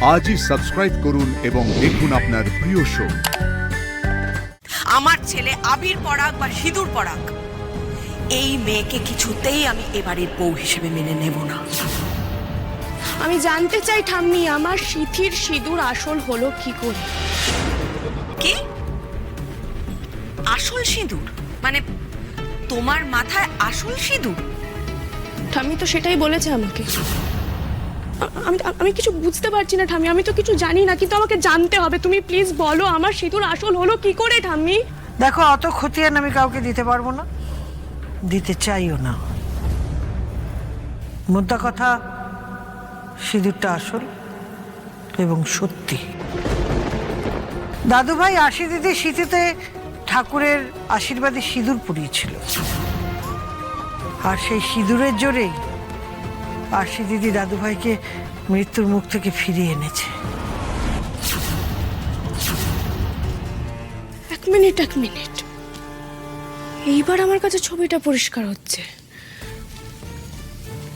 আজই সাবস্ক্রাইব করুন এবং দেখুন আপনার প্রিয় শো। আমার ছেলে আবির পরাগ বা সিঁদুর পরাগ, এই মেয়েকে কিছুতেই আমি এবারের বউ হিসেবে মেনে নেব না। আমি জানতে চাই ঠাম্মি, আমার সিথির সিঁদুর আসল হলো কি করে? কি আসল সিঁদুর? মানে তোমার মাথায় আসল সিঁদুর? ঠাম্মি তো সেটাই বলেছে আমাকে। আমি আমি কিছু বুঝতে পারছি না ঠাম্মি, আমি তো কিছু জানি না, কিন্তু আমাকে জানতে হবে। তুমি প্লিজ বলো আমার সিঁদুর আসল হলো কি করে ঠাম্মি? দেখো, অত খতিয়ান আমি কাউকে দিতে পারবো না, দিতে চাইও না। মোদ্দা কথা, সিঁদুরটা আসল এবং সত্যি। দাদুভাই আশি দিদি শীতেতে ঠাকুরের আশীর্বাদে সিঁদুর পরিয়েছিল, আর সেই সিঁদুরের জোরেই আশি দিদি দাদুভাইকে মৃত্যুর মুখ থেকে ফিরিয়ে এনেছে। এক মিনিট, এইবার আমার কাছে ছবিটা পরিষ্কার হচ্ছে।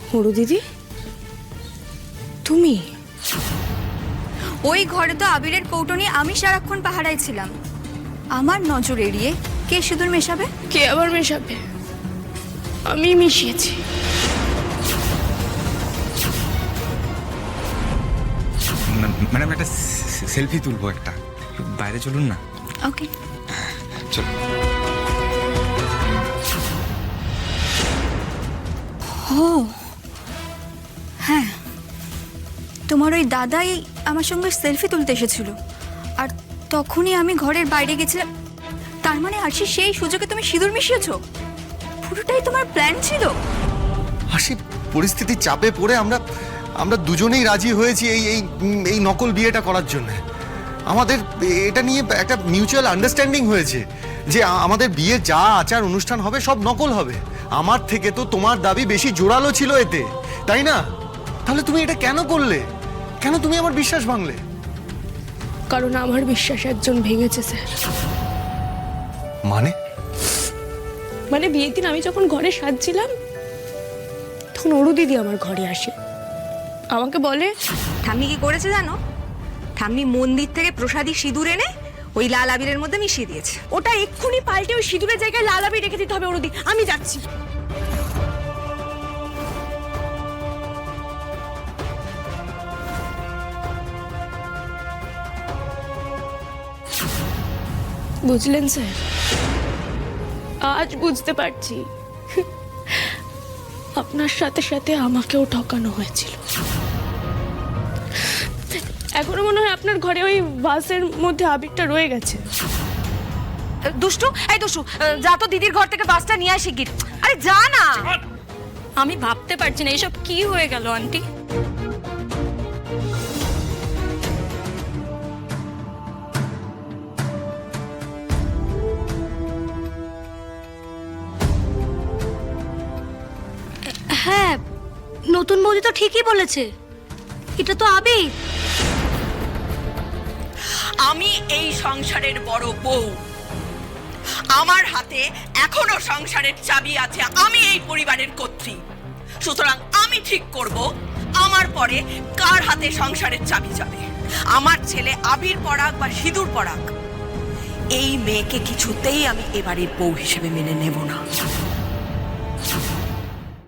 হরু দিদি, তুমি? ওই ঘরে তো আবিরের কৌটো নিয়ে আমি সারাক্ষণ পাহারায় ছিলাম। আমার নজর এড়িয়ে কে সিঁদুর মেশাবে? কে আবার মেশাবে? আমি মিশিয়েছি। ম্যাডাম, একটা সেলফি তুলবো, একটা বাইরে চলুন না। ওকে, চল। ও হ্যাঁ, তোমার ওই দাদাই আমার সঙ্গে সেলফি তুলতে এসেছিল, আর তখনই আমি ঘরের বাইরে গেছিলাম। তার মানে আরশি, সেই সুযোগে তুমি সিঁদুর মিশিয়েছো? পুরোটাই তোমার প্ল্যান ছিল? হাসি, পরিস্থিতির চাপে পড়ে আমরা দুজনেই রাজি হয়েছি এই নকল বিয়েটা করার জন্য। আমাদের এটা নিয়ে একটা মিউচুয়াল আন্ডারস্ট্যান্ডিং হয়েছে যে আমাদের বিয়ে যা আচার অনুষ্ঠান হবে সব নকল হবে। আমার থেকে তো তোমার দাবি বেশি জোরালো ছিল এতে, তাই না? তাহলে তুমি এটা কেন করলে? কেন তুমি আমার বিশ্বাস ভাঙলে? কারণ আমার বিশ্বাস একজন ভেঙেছে স্যার। মানে বিয়ের দিন আমি যখন ঘরে সাজছিলাম, তখন অরু দিদি আমার ঘরে আসে, আমাকে বলে, ঠাম্মি কি করেছে জানো? ঠাম্মি মন্দির থেকে প্রসাদী সিঁদুর এনে ওই লাল আবিরের মধ্যে মিশিয়ে দিয়েছে। ওটা এক্ষুনি পাল্টে ওই সিঁদুরের জায়গায় লাল আবির রেখে দিতে হবে অরুদি। আমি যাচ্ছি। বুঝলেন স্যার? আজ বুঝতে পারছি আপনার সাথে সাথে আমাকেও ঠকানো হয়েছিল। এখনো মনে হয় আপনার ঘরে ওই বাসের মধ্যে আবিরটা রয়ে গেছে। দুষ্টু, এই দুষ্টু, যা তো দিদির ঘর থেকে বাসটা নিয়ে আসি গিয়ে। আরে যা না। আমি ভাবতে পারছি না এসব কি হয়ে গেল আন্টি। হ্যাঁ, নতুন বৌদি তো ঠিকই বলেছে, এটা তো আবির। আমি এই সংসারের বড় বউ, আমার হাতে এখনো সংসারের চাবি আছে। আমি এই পরিবারের কর্ত্রী, সুতরাং আমি ঠিক করব আমার পরে কার হাতে সংসারের চাবি যাবে। আমার ছেলে আবির পরাগ বা সিঁদুর পরাগ, এই মেয়েকে কিছুতেই আমি এবারের বউ হিসেবে মেনে নেব না।